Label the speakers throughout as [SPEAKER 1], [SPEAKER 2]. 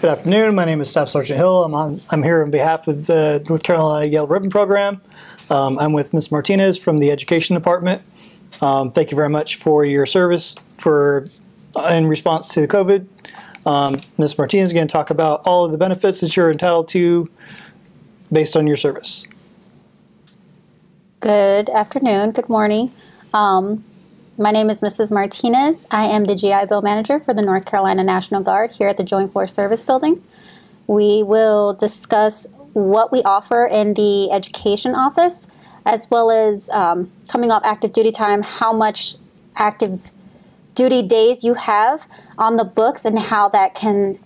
[SPEAKER 1] Good afternoon. My name is Staff Sergeant Hill. I'm here on behalf of the North Carolina Yale Ribbon Program. I'm with Ms. Martinez from the Education Department. Thank you very much for your service in response to COVID. Ms. Martinez is going to talk about all of the benefits that you're entitled to based on your service.
[SPEAKER 2] Good afternoon. Good morning. My name is Mrs. Martinez. I am the GI Bill Manager for the North Carolina National Guard here at the Joint Service Building. We will discuss what we offer in the Education Office, as well as coming off active duty time, how much active duty days you have on the books, and how that can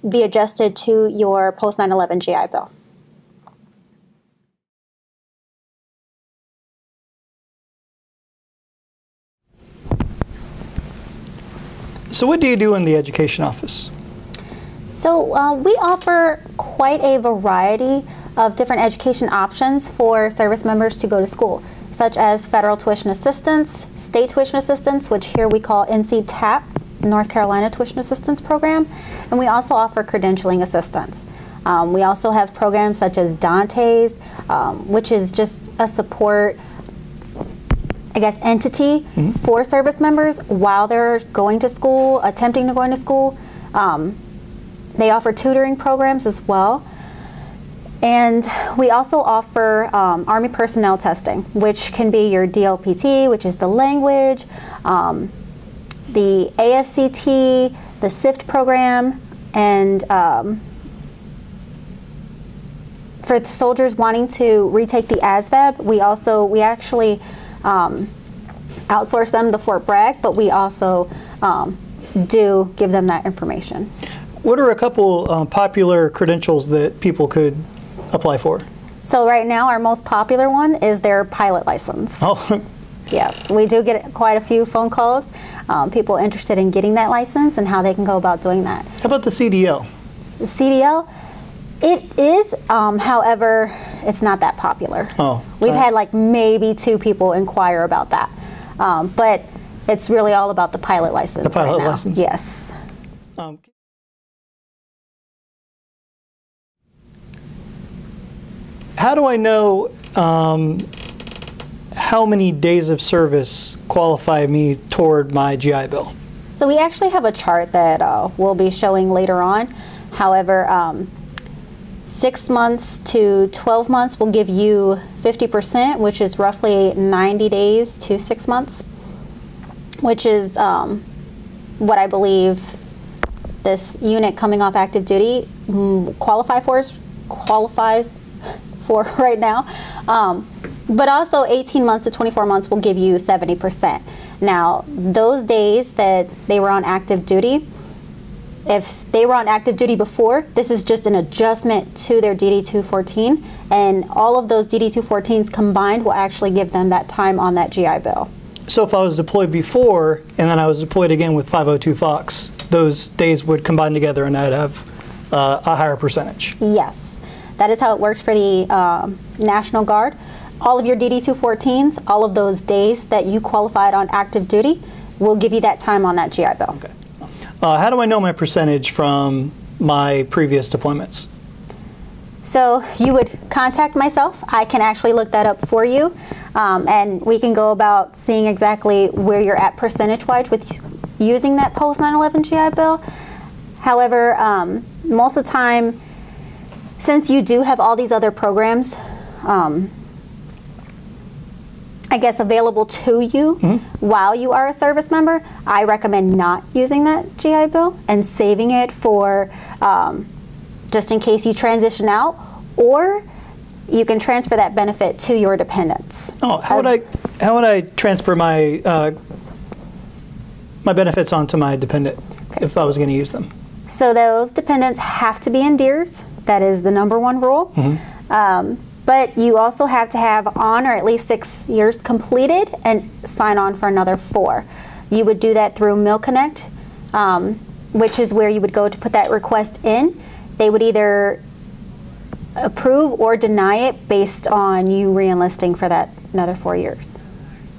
[SPEAKER 2] be adjusted to your post 9/11 GI Bill.
[SPEAKER 1] So what do you do in the Education Office?
[SPEAKER 2] So we offer quite a variety of different education options for service members to go to school, such as federal tuition assistance, state tuition assistance, which here we call NC TAP, North Carolina Tuition Assistance Program, and we also offer credentialing assistance. We also have programs such as Dante's, which is just a support, I guess, entity for service members while they're going to school, attempting to go into school. They offer tutoring programs as well. And we also offer Army personnel testing, which can be your DLPT, which is the language, the AFCT, the SIFT program, and for the soldiers wanting to retake the ASVAB, we actually outsource them to Fort Bragg, but we also do give them that information.
[SPEAKER 1] What are a couple popular credentials that people could apply for?
[SPEAKER 2] So right now our most popular one is their pilot license.
[SPEAKER 1] Oh.
[SPEAKER 2] Yes, we do get quite a few phone calls, people interested in getting that license and how they can go about doing that.
[SPEAKER 1] How about the CDL?
[SPEAKER 2] The CDL, it is, however, it's not that popular. Oh. We've had like maybe 2 people inquire about that. But it's really all about the pilot license.
[SPEAKER 1] The pilot license?
[SPEAKER 2] Yes.
[SPEAKER 1] How do I know how many days of service qualify me toward my GI Bill?
[SPEAKER 2] So we actually have a chart that we'll be showing later on. However, 6 months to 12 months will give you 50%, which is roughly 90 days to 6 months, which is what I believe this unit coming off active duty qualifies for right now. But also 18 months to 24 months will give you 70%. Now, those days that they were on active duty, if they were on active duty before, this is just an adjustment to their DD-214, and all of those DD-214s combined will actually give them that time on that GI Bill.
[SPEAKER 1] So if I was deployed before and then I was deployed again with 502 Fox, those days would combine together and I'd have a higher percentage?
[SPEAKER 2] Yes. That is how it works for the National Guard. All of your DD-214s, all of those days that you qualified on active duty will give you that time on that GI Bill.
[SPEAKER 1] Okay. How do I know my percentage from my previous deployments?
[SPEAKER 2] So you would contact myself. I can actually look that up for you, and we can go about seeing exactly where you're at percentage-wise with using that post 9/11 GI Bill. However, most of the time, since you do have all these other programs, I guess, available to you while you are a service member, I recommend not using that GI Bill and saving it for just in case you transition out, or you can transfer that benefit to your dependents.
[SPEAKER 1] Oh, how would I transfer my my benefits onto my dependent if I was going to use them?
[SPEAKER 2] So those dependents have to be in DEERS. That is the #1 rule. But you also have to have on or at least 6 years completed and sign on for another 4. You would do that through MilConnect, which is where you would go to put that request in. They would either approve or deny it based on you re-enlisting for that another 4 years.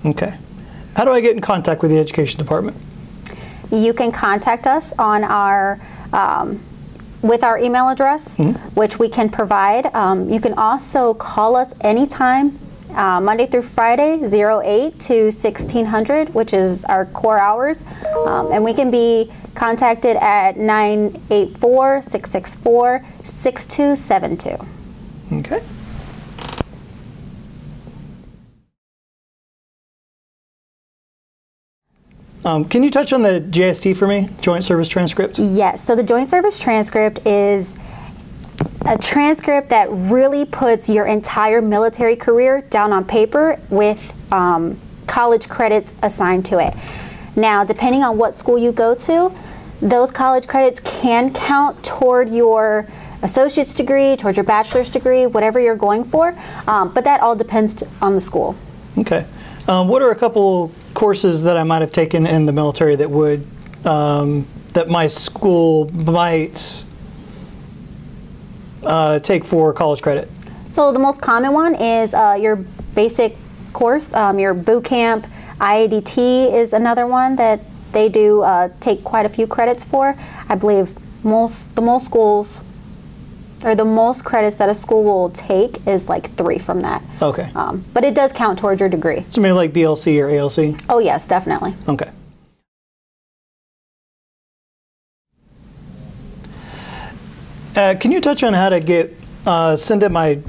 [SPEAKER 1] Okay. How do I get in contact with the Education Department?
[SPEAKER 2] You can contact us on our with our email address, which we can provide. You can also call us anytime, Monday through Friday, 08 to 1600, which is our core hours. And we can be contacted at 984-664-6272.
[SPEAKER 1] Okay. Can you touch on the JST for me, Joint Service Transcript?
[SPEAKER 2] Yes, so the Joint Service Transcript is a transcript that really puts your entire military career down on paper with college credits assigned to it. Now, depending on what school you go to, those college credits can count toward your associate's degree, toward your bachelor's degree, whatever you're going for, but that all depends on the school.
[SPEAKER 1] Okay. What are a couple courses that I might have taken in the military that would, that my school might take for college credit?
[SPEAKER 2] So the most common one is your basic course, your boot camp. IADT is another one that they do take quite a few credits for. I believe the most schools, or the most credits that a school will take is like 3 from that.
[SPEAKER 1] Okay.
[SPEAKER 2] But it does count towards your degree.
[SPEAKER 1] So maybe like BLC or ALC?
[SPEAKER 2] Oh yes, definitely.
[SPEAKER 1] Okay. Can you touch on how to get send in my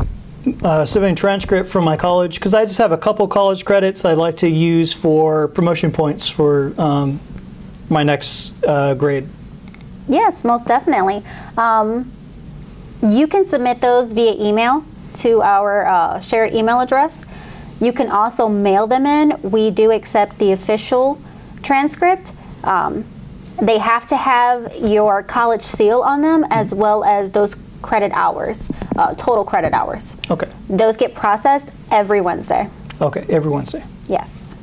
[SPEAKER 1] civilian transcript from my college? Because I just have a couple college credits I'd like to use for promotion points for my next grade.
[SPEAKER 2] Yes, most definitely. You can submit those via email to our shared email address. You can also mail them in. We do accept the official transcript. They have to have your college seal on them, as well as those credit hours, total credit hours.
[SPEAKER 1] Okay.
[SPEAKER 2] Those get processed every Wednesday.
[SPEAKER 1] Okay, every Wednesday.
[SPEAKER 2] Yes.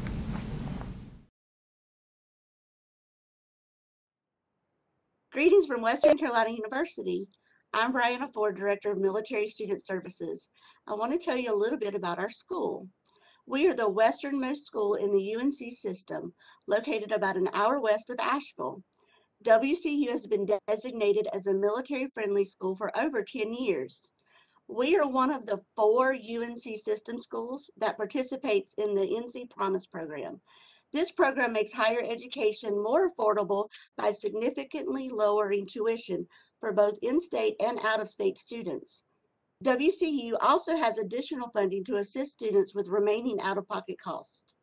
[SPEAKER 3] Greetings from Western Carolina University. I'm Brianna Ford, Director of Military Student Services. I want to tell you a little bit about our school. We are the westernmost school in the UNC system, located about an hour west of Asheville. WCU has been designated as a military-friendly school for over 10 years. We are one of the 4 UNC system schools that participates in the NC Promise program. This program makes higher education more affordable by significantly lowering tuition for both in-state and out-of-state students. WCU also has additional funding to assist students with remaining out-of-pocket costs.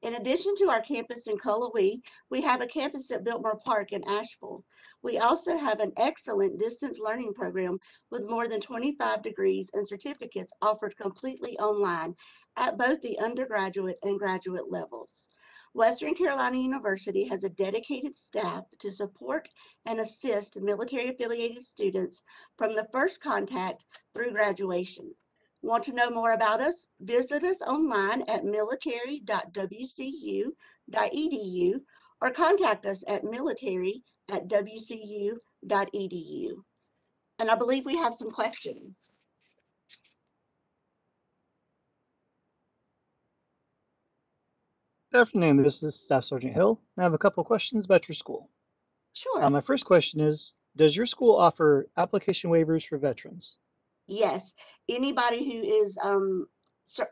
[SPEAKER 3] In addition to our campus in Cullowhee, we have a campus at Biltmore Park in Asheville. We also have an excellent distance learning program with more than 25 degrees and certificates offered completely online at both the undergraduate and graduate levels. Western Carolina University has a dedicated staff to support and assist military-affiliated students from the first contact through graduation. Want to know more about us? Visit us online at military.wcu.edu or contact us at military@wcu.edu. And I believe we have some questions.
[SPEAKER 1] Good afternoon, this is Staff Sergeant Hill. I have a couple questions about your school.
[SPEAKER 3] Sure.
[SPEAKER 1] My first question is, does your school offer application waivers for veterans?
[SPEAKER 3] Yes. Anybody who is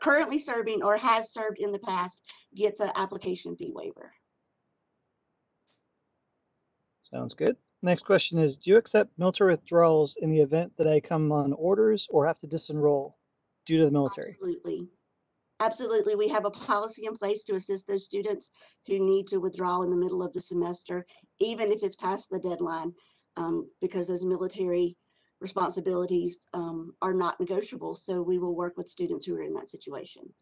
[SPEAKER 3] currently serving or has served in the past gets an application fee waiver.
[SPEAKER 1] Sounds good. Next question is, do you accept military withdrawals in the event that I come on orders or have to disenroll due to the military?
[SPEAKER 3] Absolutely. Absolutely. We have a policy in place to assist those students who need to withdraw in the middle of the semester, even if it's past the deadline, because those military responsibilities are not negotiable. So we will work with students who are in that situation.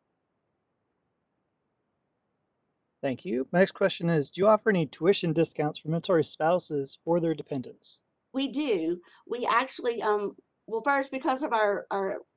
[SPEAKER 1] Thank you. My next question is, do you offer any tuition discounts for military spouses or their dependents?
[SPEAKER 3] We do. We actually, well, first, because of our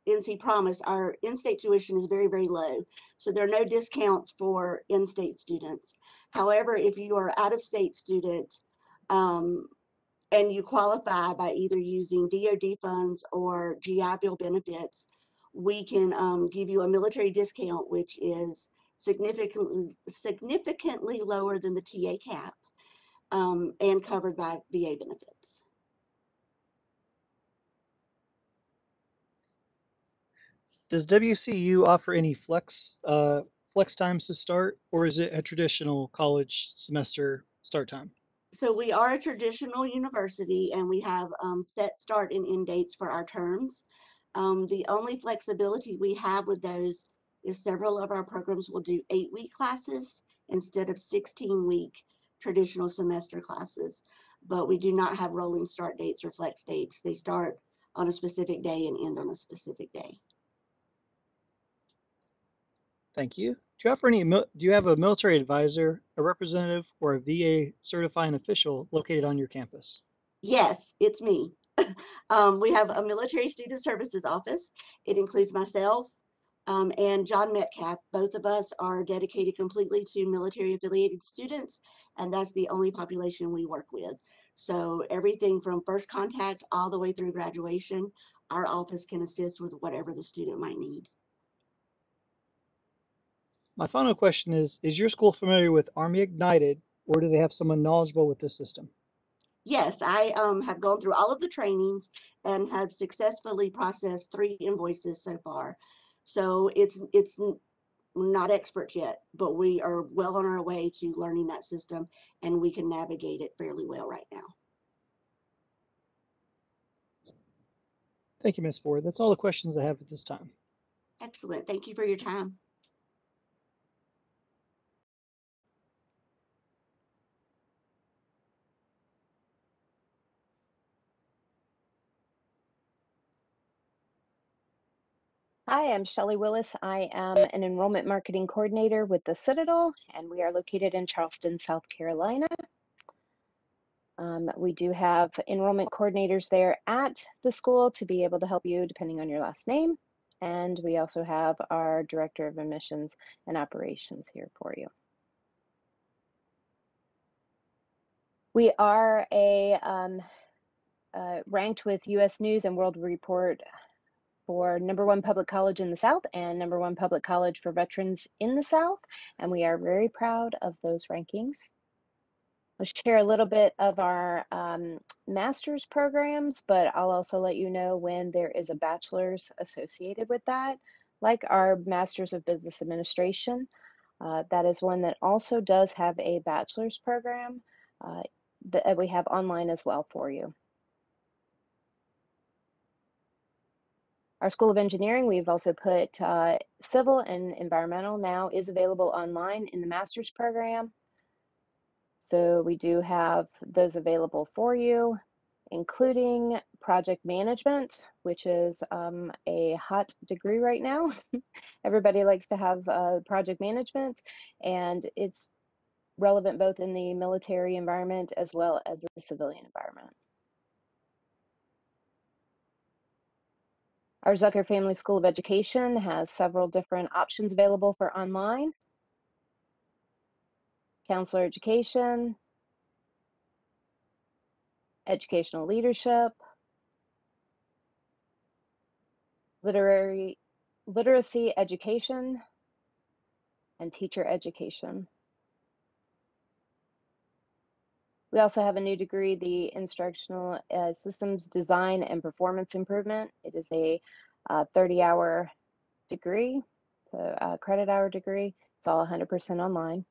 [SPEAKER 3] NC Promise, our in-state tuition is very, very low. So there are no discounts for in-state students. However, if you are out-of-state student and you qualify by either using DoD funds or GI Bill benefits, we can give you a military discount, which is significantly lower than the TA cap and covered by VA benefits.
[SPEAKER 1] Does WCU offer any flex times to start, or is it a traditional college semester start time?
[SPEAKER 3] So we are a traditional university and we have set start and end dates for our terms. The only flexibility we have with those is several of our programs will do 8-week classes instead of 16-week traditional semester classes. But we do not have rolling start dates or flex dates. They start on a specific day and end on a specific day.
[SPEAKER 1] Thank you. Do you have a military advisor, a representative, or a VA certifying official located on your campus?
[SPEAKER 3] Yes, it's me. We have a military student services office. It includes myself and John Metcalf. Both of us are dedicated completely to military affiliated students, and that's the only population we work with. So everything from first contact all the way through graduation, our office can assist with whatever the student might need.
[SPEAKER 1] My final question is your school familiar with Army Ignited, or do they have someone knowledgeable with this system?
[SPEAKER 3] Yes, I have gone through all of the trainings and have successfully processed 3 invoices so far. So it's not expert yet, but we are well on our way to learning that system, and we can navigate it fairly well right now.
[SPEAKER 1] Thank you, Ms. Ford. That's all the questions I have at this time.
[SPEAKER 3] Excellent. Thank you for your time.
[SPEAKER 4] Hi, I'm Shelley Willis. I am an enrollment marketing coordinator with the Citadel, and we are located in Charleston, South Carolina. We do have enrollment coordinators there at the school to be able to help you depending on your last name. And we also have our director of admissions and operations here for you. We are ranked with U.S. News and World Report for #1 public college in the South and #1 public college for veterans in the South, and we are very proud of those rankings. I'll share a little bit of our master's programs, but I'll also let you know when there is a bachelor's associated with that, like our Master's of Business Administration. That is one that also does have a bachelor's program that we have online as well for you. Our School of Engineering, we've also put Civil and Environmental now is available online in the master's program. So we do have those available for you, including project management, which is a hot degree right now. Everybody likes to have project management, and it's relevant both in the military environment as well as the civilian environment. Our Zucker Family School of Education has several different options available for online. Counselor education, educational leadership, literacy education, and teacher education. We also have a new degree, the Instructional Systems Design and Performance Improvement. It is a 30-hour degree, a credit hour degree. It's all 100% online.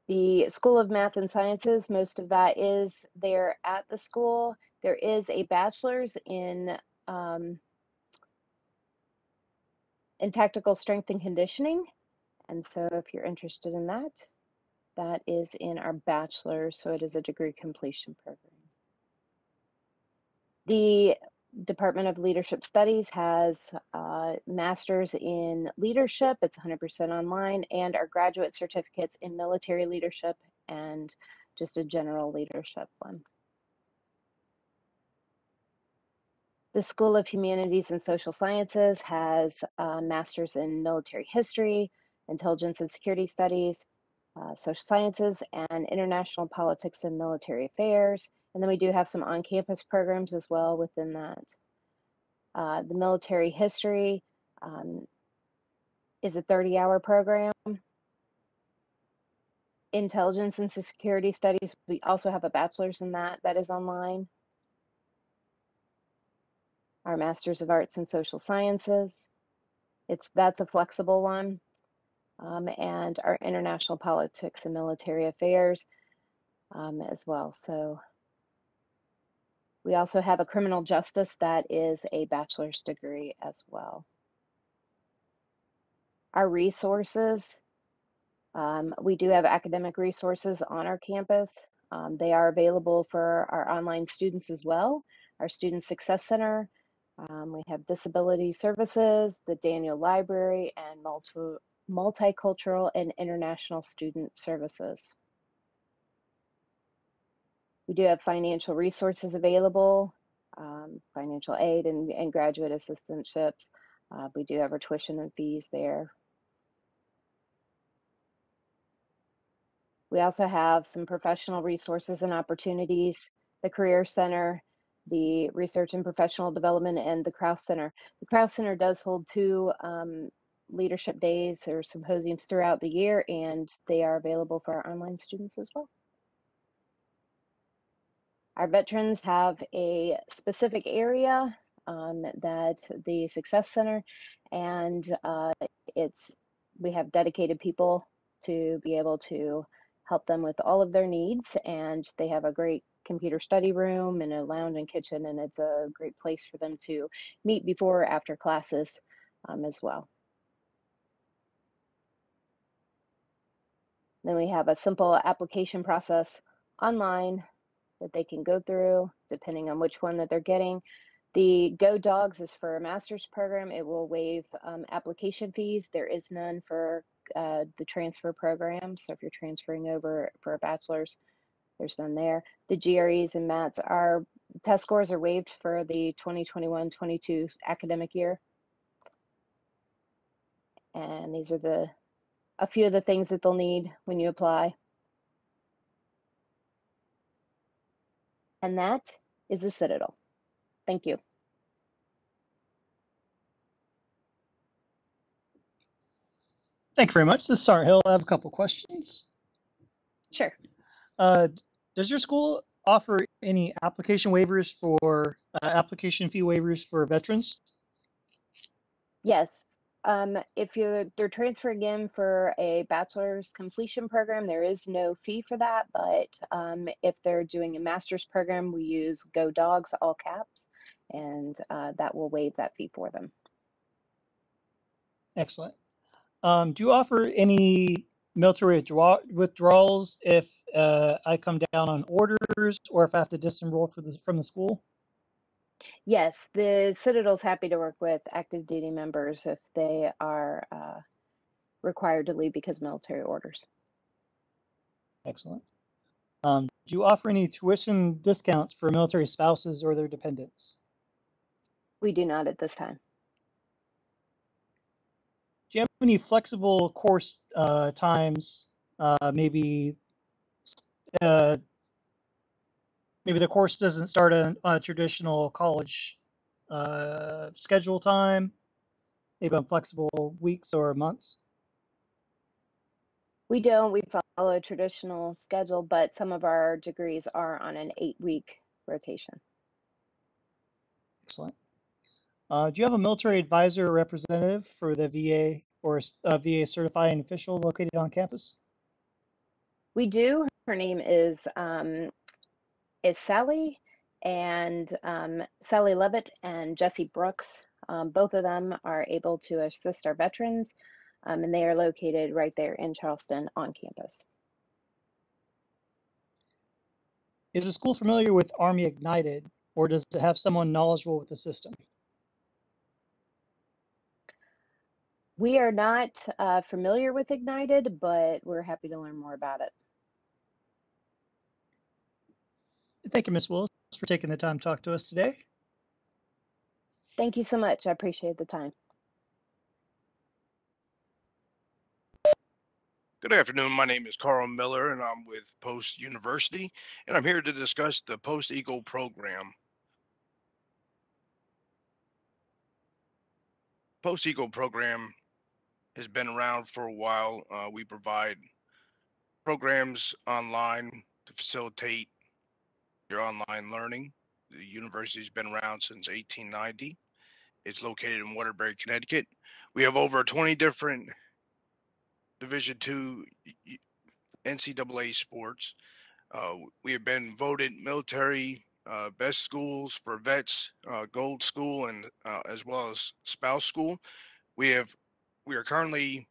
[SPEAKER 4] The School of Math and Sciences, most of that is there at the school. There is a bachelor's in tactical strength and conditioning. And so if you're interested in that, that is in our bachelor's, so it is a degree completion program. The Department of Leadership Studies has master's in leadership. It's 100% online, and our graduate certificates in military leadership and just a general leadership one. The School of Humanities and Social Sciences has a master's in military history, intelligence and security studies, social sciences, and international politics and military affairs. And then we do have some on-campus programs as well within that. The military history is a 30-hour program. Intelligence and security studies, we also have a bachelor's in that is online. Our Masters of Arts in Social Sciences, that's a flexible one. And our International Politics and Military Affairs as well. So we also have a criminal justice that is a bachelor's degree as well. Our resources, we do have academic resources on our campus. They are available for our online students as well. Our Student Success Center, we have Disability Services, the Daniel Library, and Multicultural and International Student Services. We do have financial resources available, financial aid and graduate assistantships. We do have our tuition and fees there. We also have some professional resources and opportunities, the Career Center, the Research and Professional Development, and the Krause Center. The Krause Center does hold 2 leadership days or symposiums throughout the year, and they are available for our online students as well. Our veterans have a specific area that the Success Center, and we have dedicated people to be able to help them with all of their needs, and they have a great computer study room and a lounge and kitchen, and it's a great place for them to meet before or after classes as well. Then we have a simple application process online that they can go through depending on which one that they're getting. The Go Dogs is for a master's program. It will waive application fees. There is none for the transfer program. So if you're transferring over for a bachelor's, there's none there. The GREs and MATs, our test scores are waived for the 2021-22 academic year. And these are a few of the things that they'll need when you apply. And that is the Citadel. Thank you.
[SPEAKER 1] Thank you very much. This is Sergeant Hill. I have a couple questions.
[SPEAKER 4] Sure.
[SPEAKER 1] Does your school offer any application waivers for application fee waivers for veterans?
[SPEAKER 4] Yes. If they're transferring in for a bachelor's completion program, there is no fee for that. But if they're doing a master's program, we use Go Dogs, all caps, and that will waive that fee for them.
[SPEAKER 1] Excellent. Do you offer any military withdrawals if I come down on orders or if I have to disenroll from the school?
[SPEAKER 4] Yes, the Citadel's happy to work with active duty members if they are required to leave because of military orders.
[SPEAKER 1] Excellent. Do you offer any tuition discounts for military spouses or their dependents?
[SPEAKER 4] We do not at this time.
[SPEAKER 1] Do you have any flexible course times? Maybe the course doesn't start on a traditional college schedule time, maybe on flexible weeks or months?
[SPEAKER 4] We don't. We follow a traditional schedule, but some of our degrees are on an 8-week rotation.
[SPEAKER 1] Excellent. Do you have a military advisor or representative for the VA or a VA certifying official located on campus?
[SPEAKER 4] We do. Her name is Sally, and Sally Levitt and Jesse Brooks. Both of them are able to assist our veterans, and they are located right there in Charleston on campus.
[SPEAKER 1] Is the school familiar with Army Ignited, or does it have someone knowledgeable with the system?
[SPEAKER 4] We are not familiar with Ignited, but we're happy to learn more about it.
[SPEAKER 1] Thank you, Ms. Willis, for taking the time to talk to us today.
[SPEAKER 4] Thank you so much. I appreciate the time.
[SPEAKER 5] Good afternoon. My name is Carl Miller, and I'm with Post University, and I'm here to discuss the Post Eagle program. Post Eagle program has been around for a while. We provide programs online to facilitate your online learning. The university's been around since 1890. It's located in Waterbury, Connecticut. We have over 20 different Division II NCAA sports. We have been voted military best schools for vets, gold school, and as well as spouse school. We are currently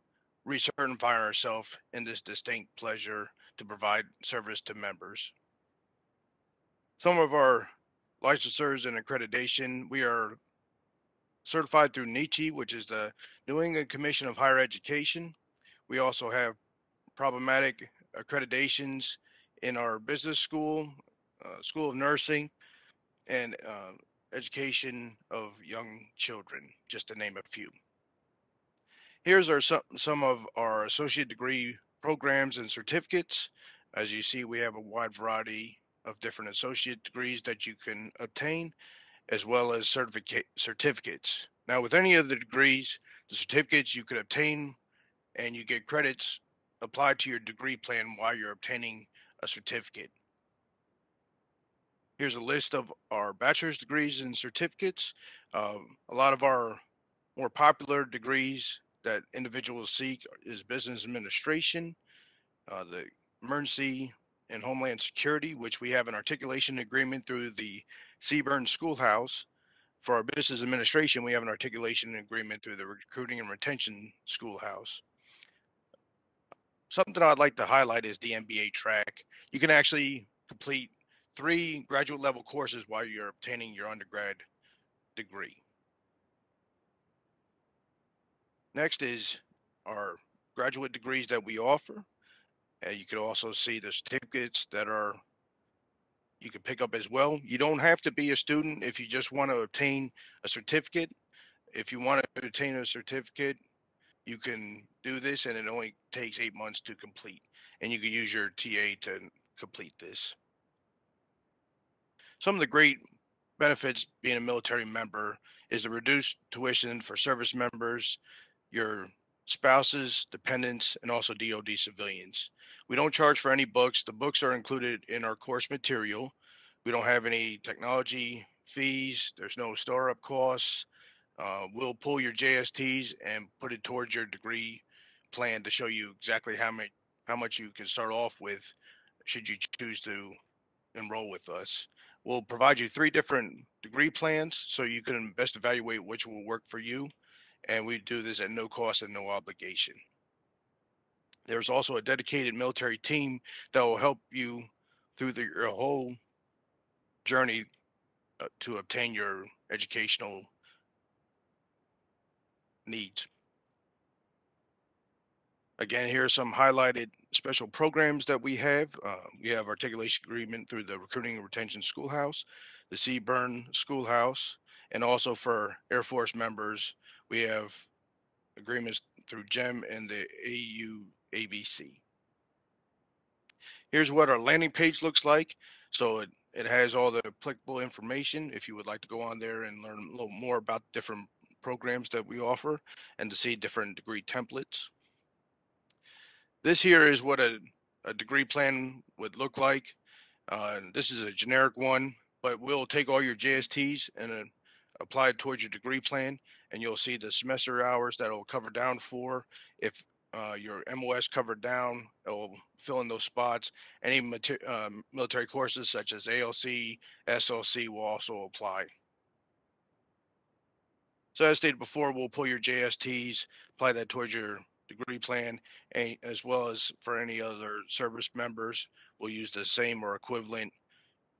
[SPEAKER 5] recertifying ourselves in this distinct pleasure to provide service to members. Some of our licensures and accreditation, we are certified through NECHI, which is the New England Commission of Higher Education. We also have problematic accreditations in our business school, School of Nursing, and education of young children, just to name a few. Here's some of our associate degree programs and certificates. As you see, we have a wide variety of different associate degrees that you can obtain, as well as certificates. Now, with any of the degrees, the certificates you could obtain, and you get credits applied to your degree plan while you're obtaining a certificate. Here's a list of our bachelor's degrees and certificates. A lot of our more popular degrees that individuals seek is business administration, the emergency and homeland security, which we have an articulation agreement through the Seaburn Schoolhouse. For our business administration, we have an articulation agreement through the recruiting and retention schoolhouse. Something I'd like to highlight is the MBA track. You can actually complete 3 graduate level courses while you're obtaining your undergrad degree. Next is our graduate degrees that we offer. You can also see the certificates that you can pick up as well. You don't have to be a student if you just want to obtain a certificate. If you want to obtain a certificate, you can do this, and it only takes 8 months to complete. And you can use your TA to complete this. Some of the great benefits being a military member is the reduced tuition for service members, your spouses, dependents, and also DoD civilians. We don't charge for any books. The books are included in our course material. We don't have any technology fees. There's no startup costs. We'll pull your JSTs and put it towards your degree plan to show you exactly how much you can start off with should you choose to enroll with us. We'll provide you 3 different degree plans so you can best evaluate which will work for you. And we do this at no cost and no obligation. There's also a dedicated military team that will help you through your whole journey to obtain your educational needs. Again, here are some highlighted special programs that we have. We have articulation agreement through the Recruiting and Retention Schoolhouse, the Seaburn Schoolhouse, and also for Air Force members, we have agreements through GEM and the AUABC. Here's what our landing page looks like. So it has all the applicable information if you would like to go on there and learn a little more about different programs that we offer and to see different degree templates. This here is what a degree plan would look like. This is a generic one, but we'll take all your JSTs and apply it towards your degree plan, and you'll see the semester hours that will cover down for. If your MOS covered down, it will fill in those spots. Any military courses such as ALC, SLC will also apply. So as stated before, we'll pull your JSTs, apply that towards your degree plan, and as well as for any other service members, we'll use the same or equivalent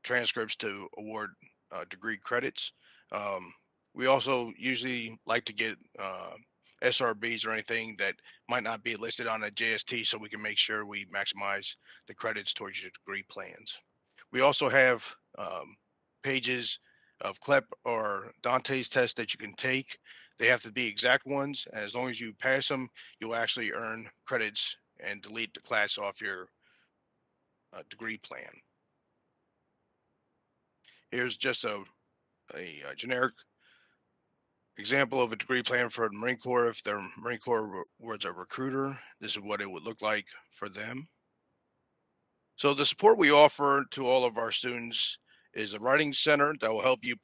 [SPEAKER 5] transcripts to award degree credits. We also usually like to get SRBs or anything that might not be listed on a JST so we can make sure we maximize the credits towards your degree plans. We also have pages of CLEP or Dante's test that you can take. They have to be exact ones, and as long as you pass them, you'll actually earn credits and delete the class off your degree plan. Here's just a generic example of a degree plan for the Marine Corps. If the Marine Corps was a recruiter, this is what it would look like for them. So the support we offer to all of our students is a writing center that will help you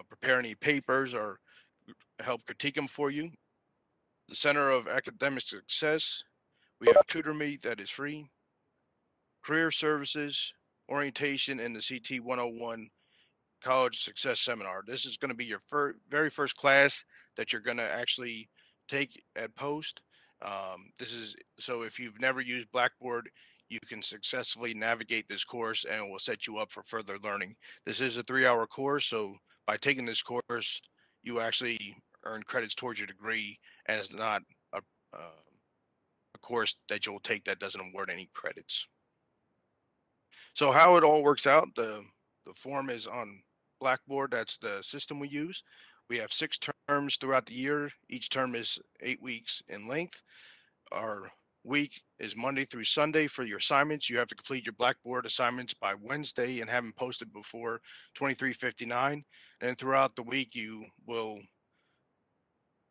[SPEAKER 5] prepare any papers or help critique them for you. The Center of Academic Success, we have Tutor Me that is free, Career Services, Orientation, and the CT 101 College Success Seminar. This is going to be your very first class that you're going to actually take at Post. This is so if you've never used Blackboard, you can successfully navigate this course and it will set you up for further learning. This is a 3-hour course, so by taking this course, you actually earn credits towards your degree, and it's not a course that you'll take that doesn't award any credits. So how it all works out, the form is on Blackboard. That's the system we use. We have 6 terms throughout the year. Each term is 8 weeks in length. Our week is Monday through Sunday for your assignments. You have to complete your Blackboard assignments by Wednesday and have them posted before 23:59. And throughout the week, you will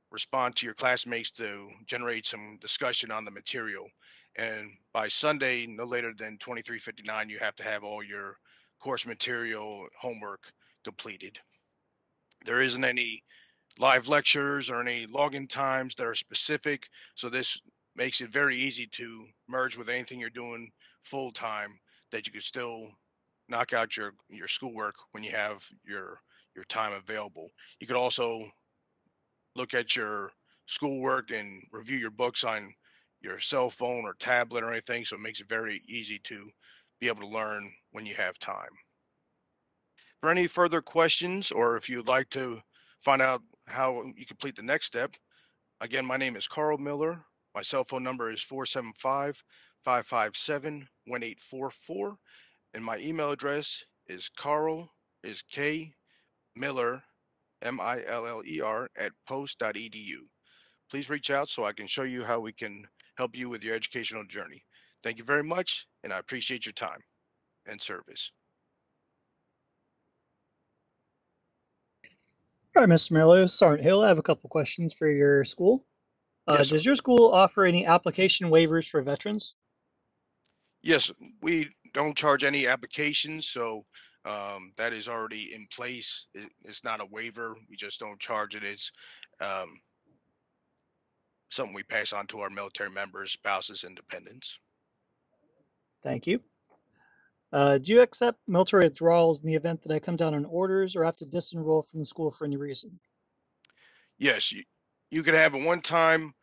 [SPEAKER 5] respond to your classmates to generate some discussion on the material. And by Sunday, no later than 23:59, you have to have all your course material homework completed. There isn't any live lectures or any login times that are specific, so this makes it very easy to merge with anything you're doing full time, that you could still knock out your schoolwork when you have your time available. You could also look at your schoolwork and review your books on your cell phone or tablet or anything, so it makes it very easy to be able to learn when you have time. For any further questions, or if you'd like to find out how you complete the next step, again, my name is Carl Miller. My cell phone number is 475-557-1844, and my email address is Miller, Miller, at post.edu. Please reach out so I can show you how we can help you with your educational journey. Thank you very much, and I appreciate your time and service.
[SPEAKER 1] All right, Mr. Merlo, Sergeant Hill, I have a couple questions for your school.
[SPEAKER 5] Yes, sir.
[SPEAKER 1] Does your school offer any application waivers for veterans?
[SPEAKER 5] Yes, we don't charge any applications, so that is already in place. It's not a waiver. We just don't charge it. It's something we pass on to our military members, spouses, and dependents.
[SPEAKER 1] Thank you. Do you accept military withdrawals in the event that I come down on orders or have to disenroll from the school for any reason?
[SPEAKER 5] Yes, you could have a one-time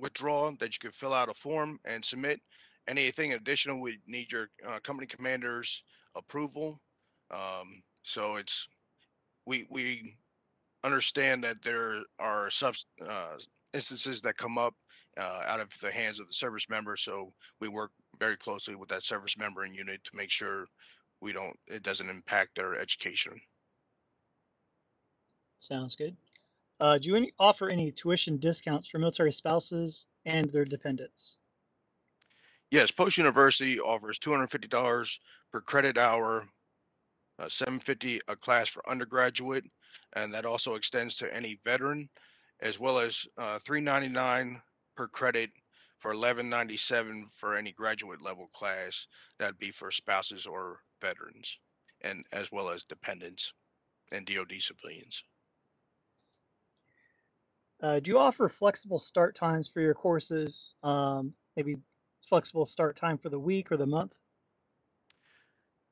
[SPEAKER 5] withdrawal that you could fill out a form and submit. Anything additional, we need your company commander's approval. So we understand that there are instances that come up out of the hands of the service member. So we work very closely with that service member and unit to make sure it doesn't impact their education.
[SPEAKER 1] Sounds good. Do you offer any tuition discounts for military spouses and their dependents?
[SPEAKER 5] Yes, Post University offers $250 per credit hour, $750 a class for undergraduate, and that also extends to any veteran, as well as $399 per credit for $1197 for any graduate level class. That'd be for spouses or veterans, and as well as dependents and DoD civilians.
[SPEAKER 1] Do you offer flexible start times for your courses? Maybe flexible start time for the week or the month?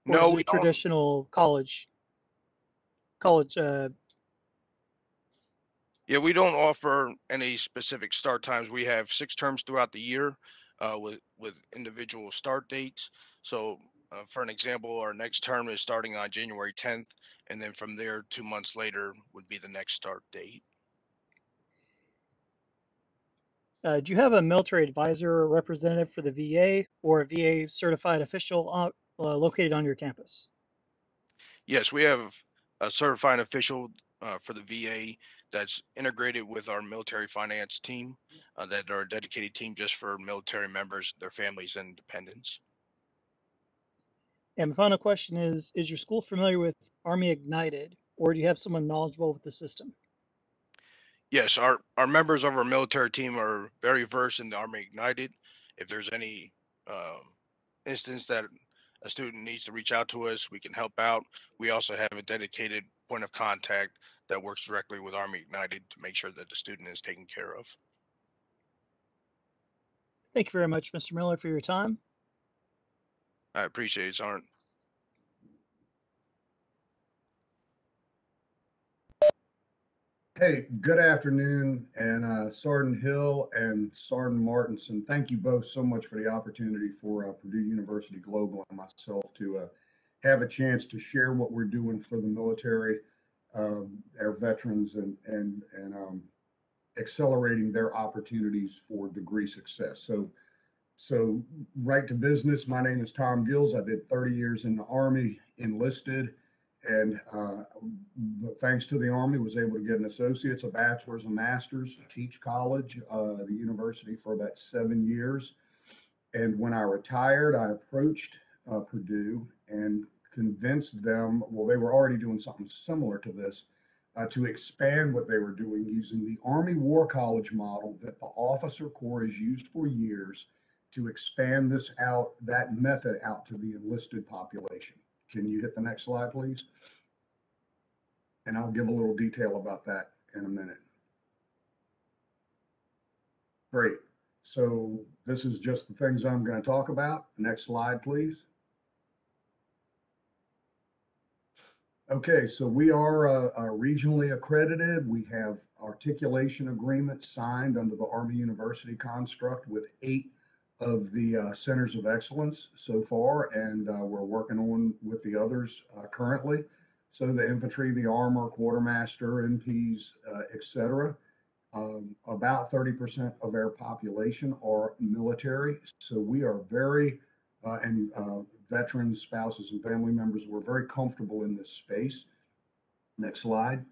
[SPEAKER 1] Or
[SPEAKER 5] No,
[SPEAKER 1] is
[SPEAKER 5] we
[SPEAKER 1] it
[SPEAKER 5] don't.
[SPEAKER 1] traditional college?
[SPEAKER 5] Yeah, we don't offer any specific start times. We have 6 terms throughout the year with individual start dates. So, for an example, our next term is starting on January 10th, and then from there, 2 months later would be the next start date.
[SPEAKER 1] Do you have a military advisor or representative for the VA or a VA certified official located on your campus?
[SPEAKER 5] Yes, we have a certified official for the VA that's integrated with our military finance team that are a dedicated team just for military members, their families, and dependents.
[SPEAKER 1] And my final question is your school familiar with Army Ignited, or do you have someone knowledgeable with the system?
[SPEAKER 5] Yes, our members of our military team are very versed in the Army Ignited. If there's any instance that a student needs to reach out to us, we can help out. We also have a dedicated point of contact that works directly with Army Ignited to make sure that the student is taken care of.
[SPEAKER 1] Thank you very much, Mr. Miller, for your time.
[SPEAKER 5] I appreciate it, Sergeant.
[SPEAKER 6] Hey, good afternoon, and Sergeant Hill and Sergeant Martinson, thank you both so much for the opportunity for Purdue University Global and myself to have a chance to share what we're doing for the military, our veterans, and accelerating their opportunities for degree success. So right to business, my name is Tom Gills. I did 30 years in the Army, enlisted, and thanks to the Army, was able to get an associate's, a bachelor's, a master's, teach college, the university for about 7 years. And when I retired, I approached Purdue and convinced them, well, they were already doing something similar to this, to expand what they were doing using the Army War College model that the officer corps has used for years to expand this out, that method out to the enlisted population. Can you hit the next slide, please? And I'll give a little detail about that in a minute. Great. So this is just the things I'm going to talk about. Next slide, please. Okay, so we are regionally accredited. We have articulation agreements signed under the Army University construct with 8 of the centers of excellence so far, and we're working on with the others currently. So the infantry, the armor, quartermaster, MPs, etc. About 30% of our population are military. So we are very, and veterans, spouses, and family members, we're very comfortable in this space. Next slide.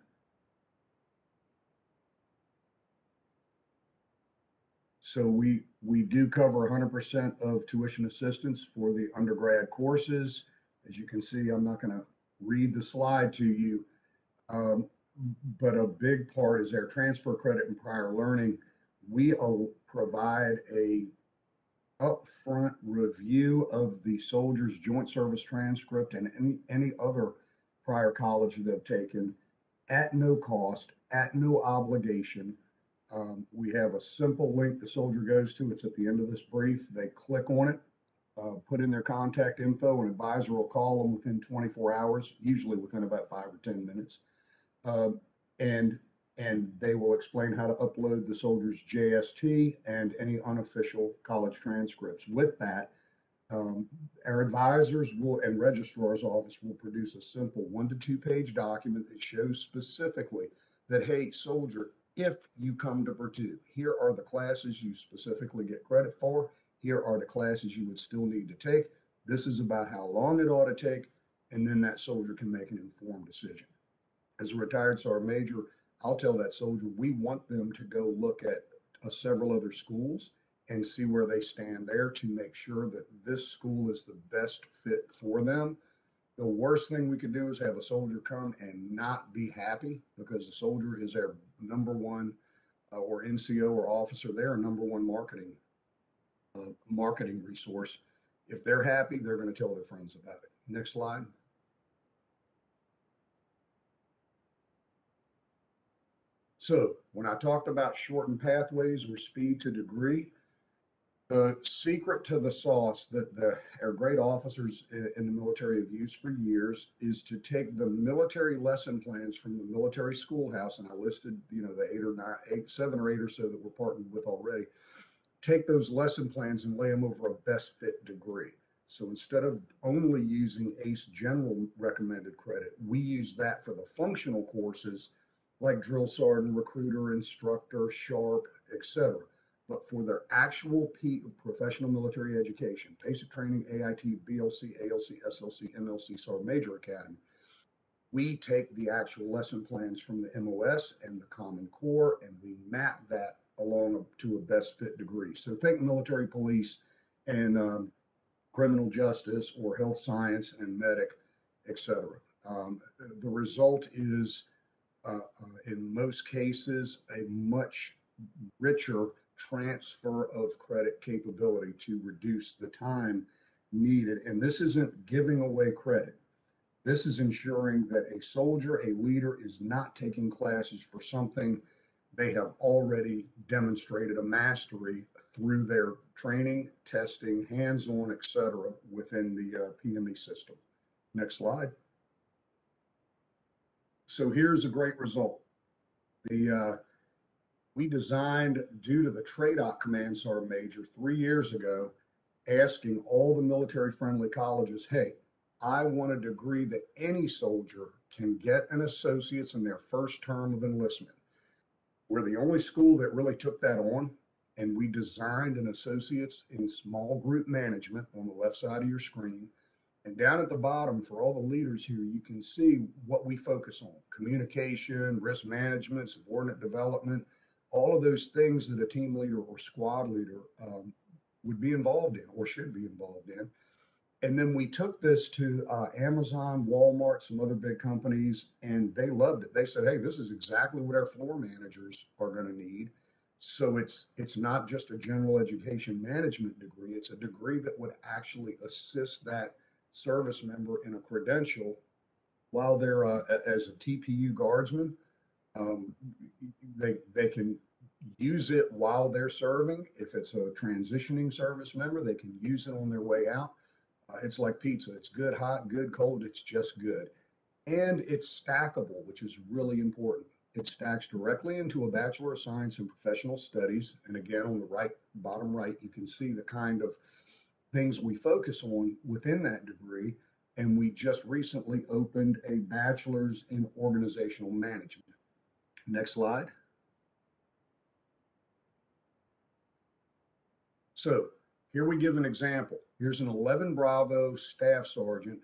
[SPEAKER 6] So we do cover 100% of tuition assistance for the undergrad courses. As you can see, I'm not going to read the slide to you, but a big part is our transfer credit and prior learning. We provide a upfront review of the soldier's Joint Service Transcript and any other prior college they've taken at no cost, at no obligation. We have a simple link the soldier goes to. It's at the end of this brief. They click on it, put in their contact info, an advisor will call them within 24 hours, usually within about 5 or 10 minutes. And they will explain how to upload the soldier's JST and any unofficial college transcripts. With that, our advisors will and registrar's office will produce a simple 1 to 2 page document that shows specifically that, hey, soldier, if you come to Purdue, here are the classes you specifically get credit for. Here are the classes you would still need to take. This is about how long it ought to take, and then that soldier can make an informed decision. As a retired sergeant major, I'll tell that soldier we want them to go look at several other schools and see where they stand there to make sure that this school is the best fit for them. The worst thing we could do is have a soldier come and not be happy, because the soldier is our number one, or NCO or officer, they're our number one marketing resource. If they're happy, they're going to tell their friends about it. Next slide. So when I talked about shortened pathways or speed to degree, the secret to the sauce that our great officers in the military have used for years is to take the military lesson plans from the military schoolhouse, and I listed, the 7 or 8 or so that we're partnered with already. Take those lesson plans and lay them over a best fit degree. So instead of only using ACE general recommended credit, we use that for the functional courses like drill sergeant, recruiter, instructor, sharp, etc. But for their actual professional military education, basic training, AIT, BLC, ALC, SLC, MLC, Sergeant Major Academy, we take the actual lesson plans from the MOS and the Common Core, and we map that along to a best fit degree. So think military police and criminal justice, or health science and medic, etc. The result is, in most cases, a much richer transfer of credit capability to reduce the time needed. And this isn't giving away credit. This is ensuring that a soldier, a leader, is not taking classes for something they have already demonstrated a mastery through their training, testing, hands-on, etc., within the PME system. Next slide. So here's a great result. We designed, due to the TRADOC Command Sergeant Major 3 years ago, asking all the military-friendly colleges, hey, I want a degree that any soldier can get an associate's in their first term of enlistment. We're the only school that really took that on, and we designed an associate's in small group management on the left side of your screen. And down at the bottom, for all the leaders here, you can see what we focus on: communication, risk management, subordinate development, all of those things that a team leader or squad leader would be involved in or should be involved in. And then we took this to Amazon, Walmart, some other big companies, and they loved it. They said, hey, this is exactly what our floor managers are going to need. So it's not just a general education management degree. It's a degree that would actually assist that service member in a credential while they're as a TPU guardsman. They can use it while they're serving. If it's a transitioning service member, they can use it on their way out. It's like pizza. It's good, hot, good, cold. It's just good. And it's stackable, which is really important. It stacks directly into a Bachelor of Science in Professional Studies. And again, on the right, bottom right, you can see the kind of things we focus on within that degree. And we just recently opened a Bachelor's in Organizational Management. Next slide. So here we give an example. Here's an 11 Bravo staff sergeant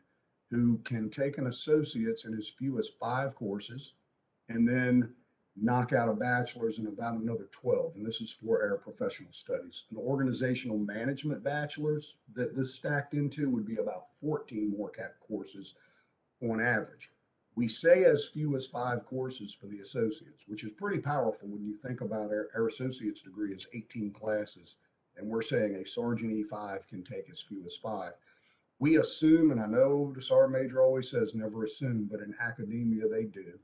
[SPEAKER 6] who can take an associate's in as few as 5 courses and then knock out a bachelor's in about another 12. And this is for our professional studies. An organizational management bachelor's that this stacked into would be about 14 more courses on average. We say as few as 5 courses for the associates, which is pretty powerful when you think about our associate's degree is 18 classes. And we're saying a Sergeant E5 can take as few as 5. We assume, and I know the Sergeant Major always says never assume, but in academia they do.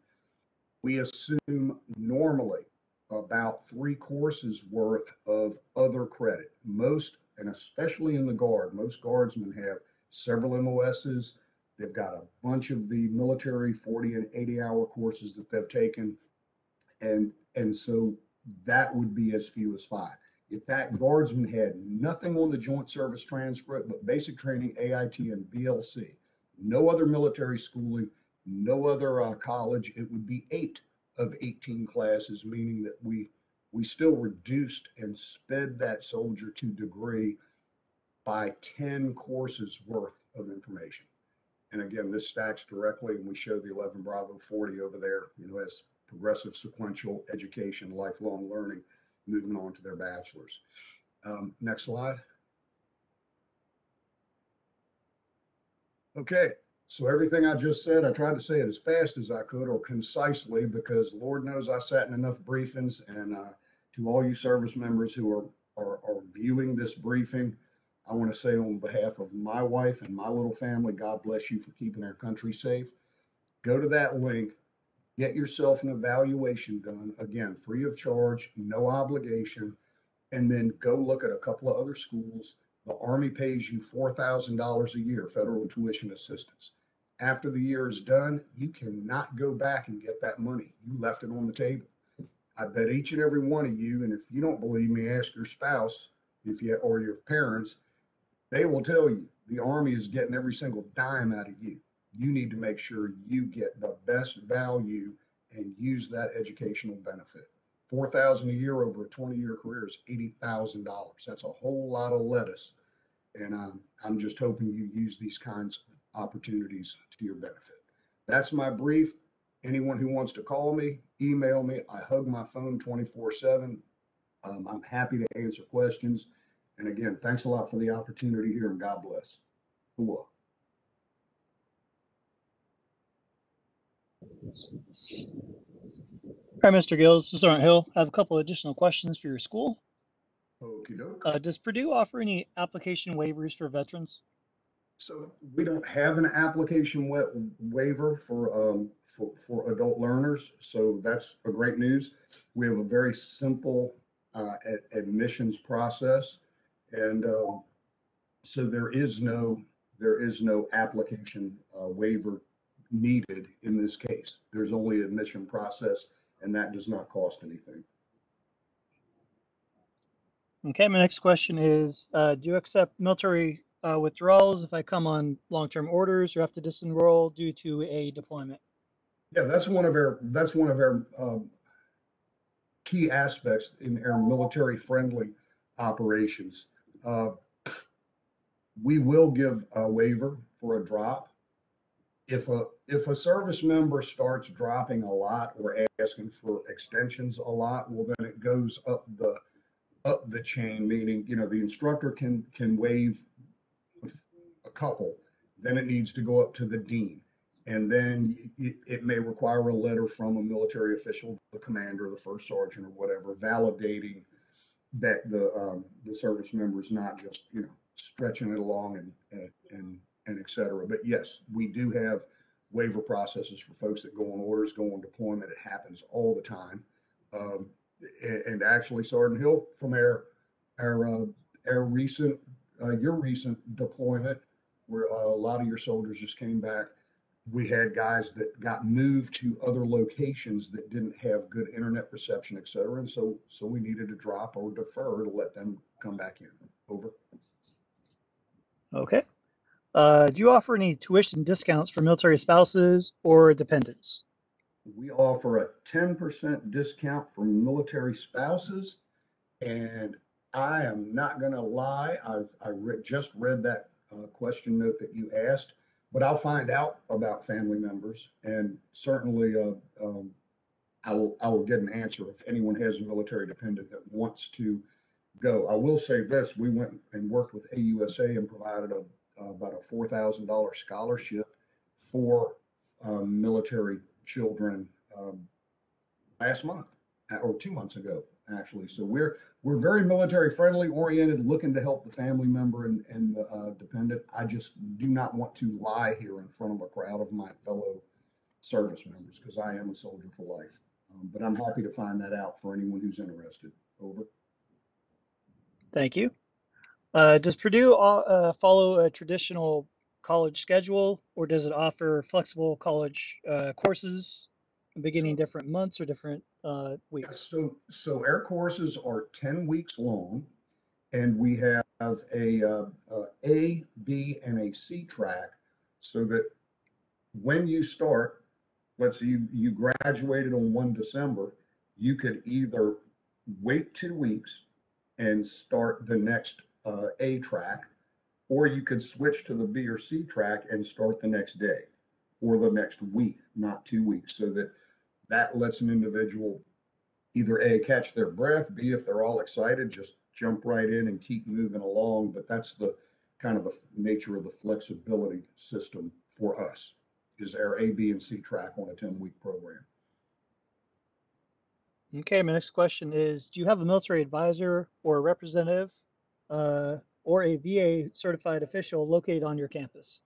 [SPEAKER 6] We assume normally about 3 courses worth of other credit. Most, and especially in the Guard, most Guardsmen have several MOSs. They've got a bunch of the military 40 and 80-hour courses that they've taken. And so that would be as few as 5. If that Guardsman had nothing on the Joint Service Transcript but basic training, AIT, and BLC, no other military schooling, no other college, it would be 8 of 18 classes, meaning that we still reduced and sped that soldier to degree by 10 courses worth of information. And again, this stacks directly, and we show the 11 Bravo 40 over there, as progressive sequential education, lifelong learning, moving on to their bachelor's. Next slide. Okay, so everything I just said, I tried to say it as fast as I could or concisely, because Lord knows I sat in enough briefings. And to all you service members who are viewing this briefing, I want to say on behalf of my wife and my little family, God bless you for keeping our country safe. Go to that link. Get yourself an evaluation done, again, free of charge, no obligation, and then go look at a couple of other schools. The Army pays you $4,000 a year, federal tuition assistance. After the year is done, you cannot go back and get that money. You left it on the table. I bet each and every one of you, and if you don't believe me, ask your spouse or your parents, they will tell you the Army is getting every single dime out of you. You need to make sure you get the best value and use that educational benefit. $4,000 a year over a 20-year career is $80,000. That's a whole lot of lettuce. And I'm just hoping you use these kinds of opportunities to your benefit. That's my brief. Anyone who wants to call me, email me. I hug my phone 24/7. I'm happy to answer questions. And again, thanks a lot for the opportunity here, and God bless. Cool.
[SPEAKER 1] All right, Mr. Gills, this is Sergeant Hill. I have a couple additional questions for your school.
[SPEAKER 6] Okie doke.
[SPEAKER 1] Does Purdue offer any application waivers for veterans?
[SPEAKER 6] So we don't have an application waiver for adult learners, so that's a great news. We have a very simple admissions process, and so there is no application waiver needed in this case. There's only admission process, and that does not cost anything.
[SPEAKER 1] Okay, my next question is, do you accept military withdrawals if I come on long-term orders or have to disenroll due to a deployment?
[SPEAKER 6] Yeah, that's one of our key aspects in our military-friendly operations. Uh, we will give a waiver for a drop. If a service member starts dropping a lot or asking for extensions a lot, well, then it goes up the chain, meaning, the instructor can waive a couple, then it needs to go up to the dean. And then it may require a letter from a military official, the commander, the first sergeant, or whatever, validating that the service member is not just stretching it along and et cetera. But yes, we do have waiver processes for folks that go on orders, go on deployment. It happens all the time. Um, and actually, Sergeant Hill, from our recent your recent deployment, where a lot of your soldiers just came back, we had guys that got moved to other locations that didn't have good internet reception, et cetera. And so we needed to drop or defer to let them come back in. Over.
[SPEAKER 1] Okay. Do you offer any tuition discounts for military spouses or dependents?
[SPEAKER 6] We offer a 10% discount for military spouses. And I am not going to lie, just read that question note that you asked, but I'll find out about family members, and certainly I will get an answer if anyone has a military dependent that wants to go. I will say this: we went and worked with AUSA and provided about a $4,000 scholarship for military children last month or 2 months ago, actually. So we're very military friendly oriented, looking to help the family member and the dependent. I just do not want to lie here in front of a crowd of my fellow service members, because I am a soldier for life. But I'm happy to find that out for anyone who's interested. Over.
[SPEAKER 1] Thank you. Does Purdue follow a traditional college schedule, or does it offer flexible college courses beginning
[SPEAKER 6] So
[SPEAKER 1] different months or different
[SPEAKER 6] yeah,
[SPEAKER 1] weeks?
[SPEAKER 6] so our courses are 10 weeks long, and we have a B, and a C track, so that when you start, let's say you graduated on 1 December, you could either wait 2 weeks and start the next A track, or you could switch to the B or C track and start the next day or the next week, not 2 weeks, so that lets an individual either A, catch their breath, B, if they're all excited, just jump right in and keep moving along. But that's the kind of the nature of the flexibility system for us, is our A, B, and C track on a 10-week program.
[SPEAKER 1] Okay, my next question is, do you have a military advisor or a representative or a VA certified official located on your campus?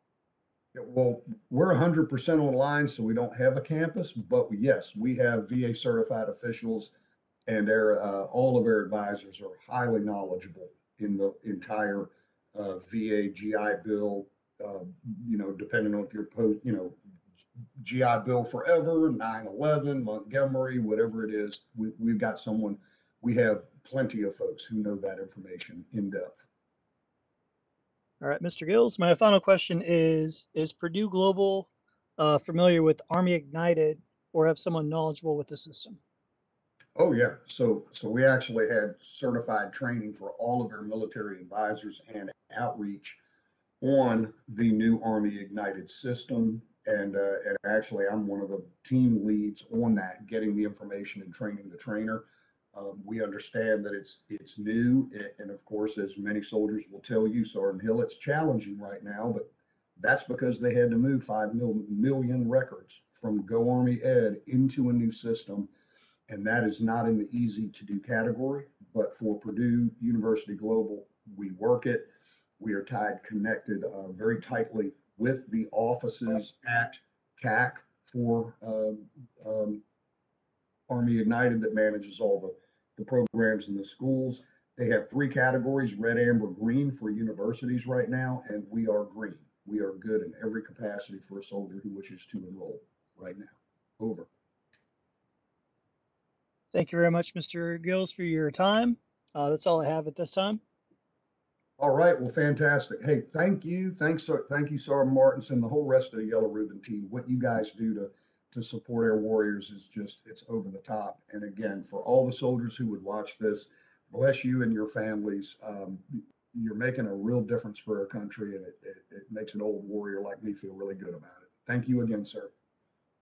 [SPEAKER 6] Yeah, well, we're 100% online, so we don't have a campus, but yes, we have VA certified officials, and all of our advisors are highly knowledgeable in the entire VA GI Bill. Depending on if you're GI Bill forever, 9/11, Montgomery, whatever it is, we've got someone. We have plenty of folks who know that information in depth.
[SPEAKER 1] All right, Mr. Gills, my final question is Purdue Global familiar with Army Ignited or have someone knowledgeable with the system?
[SPEAKER 6] Oh yeah, so we actually had certified training for all of our military advisors and outreach on the new Army Ignited system, and actually I'm one of the team leads on that, getting the information and training the trainer. We understand that it's new, and of course, as many soldiers will tell you, Sergeant Hill, it's challenging right now, but that's because they had to move 5 million records from Go Army Ed into a new system, and that is not in the easy to do category. But for Purdue University Global, we work it. We are tied, connected very tightly with the offices at CAC for Army United that manages all the programs in the schools. They have 3 categories, red, amber, green for universities right now, and we are green. We are good in every capacity for a soldier who wishes to enroll right now. Over.
[SPEAKER 1] Thank you very much, Mr. Gills, for your time. That's all I have at this time.
[SPEAKER 6] All right, well, fantastic. Hey, thank you. Thank you, Sergeant Martinson, the whole rest of the Yellow Ribbon team. What you guys do to support our warriors is just, it's over the top. And again, for all the soldiers who would watch this, bless you and your families. You're making a real difference for our country, and it makes an old warrior like me feel really good about it. Thank you again, sir.